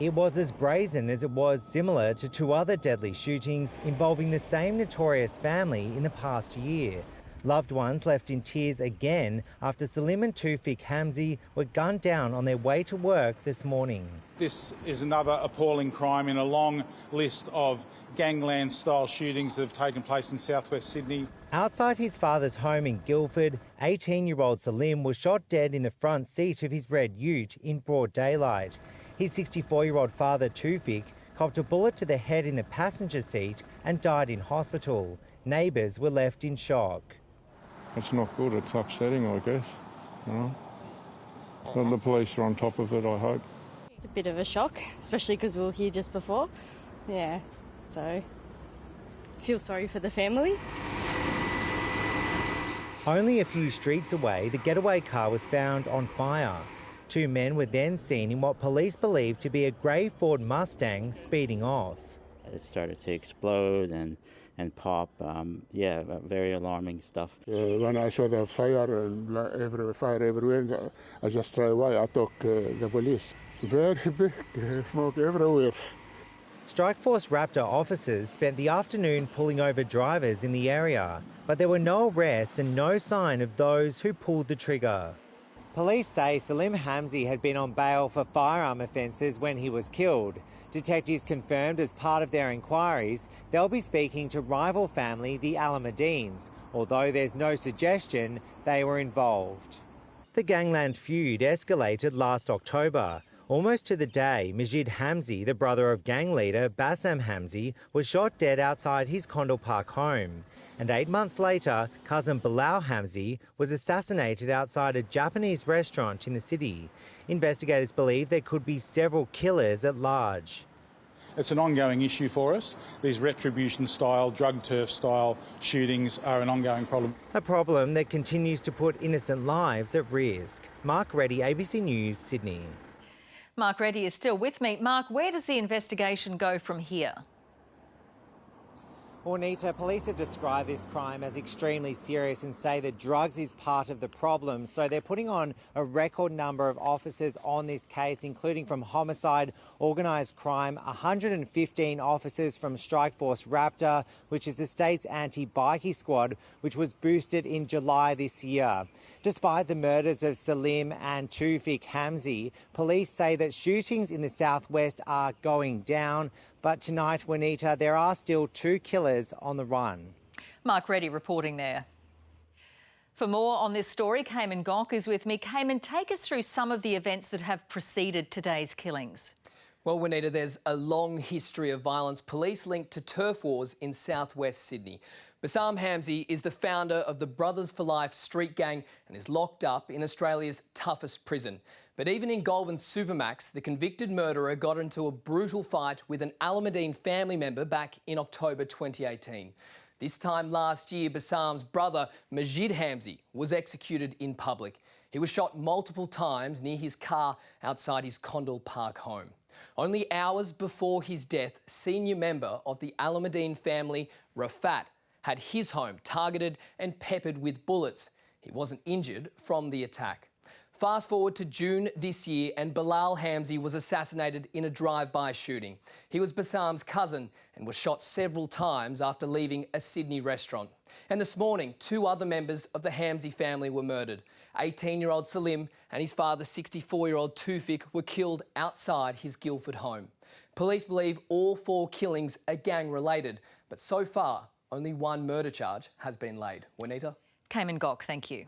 It was as brazen as it was similar to two other deadly shootings involving the same notorious family in the past year. Loved ones left in tears again after Salim and Tawfiq Hamzi were gunned down on their way to work this morning. This is another appalling crime in a long list of gangland-style shootings that have taken place in southwest Sydney. Outside his father's home in Guildford, 18-year-old Salim was shot dead in the front seat of his red ute in broad daylight. His 64-year-old father, Tawfiq, copped a bullet to the head in the passenger seat and died in hospital. Neighbours were left in shock. It's not good, it's upsetting, I guess. You know? But the police are on top of it, I hope. It's a bit of a shock, especially because we were here just before. Yeah, so feel sorry for the family. Only a few streets away, the getaway car was found on fire. Two men were then seen in what police believe to be a grey Ford Mustang speeding off. It started to explode and pop. Very alarming stuff. When I saw the fire and fire everywhere, I just threw away. I took the police. Very big smoke everywhere. Strikeforce Raptor officers spent the afternoon pulling over drivers in the area, but there were no arrests and no sign of those who pulled the trigger. Police say Salim Hamzi had been on bail for firearm offences when he was killed. Detectives confirmed as part of their inquiries they'll be speaking to rival family the Alameddines, although there's no suggestion they were involved. The gangland feud escalated last October. Almost to the day, Majid Hamzi, the brother of gang leader Bassam Hamzi, was shot dead outside his Condell Park home. And 8 months later, cousin Bilal Hamzi was assassinated outside a Japanese restaurant in the city. Investigators believe there could be several killers at large. It's an ongoing issue for us. These retribution-style, drug turf-style shootings are an ongoing problem. A problem that continues to put innocent lives at risk. Mark Reddy, ABC News, Sydney. Mark Reddy is still with me. Mark, where does the investigation go from here? Well, Nita, police have described this crime as extremely serious and say that drugs is part of the problem. So they're putting on a record number of officers on this case, including from homicide, organised crime, 115 officers from Strikeforce Raptor, which is the state's anti-bikie squad, which was boosted in July this year. Despite the murders of Salim and Tawfiq Hamzi, police say that shootings in the southwest are going down. But tonight, Juanita, there are still two killers on the run. Mark Reddy reporting there. For more on this story, Cayman Gonk is with me. Cayman, take us through some of the events that have preceded today's killings. Well, Juanita, there's a long history of violence, police linked to turf wars in southwest Sydney. Bassam Hamzi is the founder of the Brothers for Life street gang and is locked up in Australia's toughest prison. But even in Goulburn Supermax, the convicted murderer got into a brutal fight with an Alameddine family member back in October 2018. This time last year, Bassam's brother, Majid Hamzi, was executed in public. He was shot multiple times near his car outside his Condell Park home. Only hours before his death, senior member of the Alameddine family, Rafat, had his home targeted and peppered with bullets. He wasn't injured from the attack. Fast forward to June this year and Bilal Hamzi was assassinated in a drive-by shooting. He was Bassam's cousin and was shot several times after leaving a Sydney restaurant. And this morning, two other members of the Hamzi family were murdered. 18-year-old Salim and his father, 64-year-old Tawfiq, were killed outside his Guildford home. Police believe all four killings are gang-related, but so far, only one murder charge has been laid. Juanita? Cayman Gonk, thank you.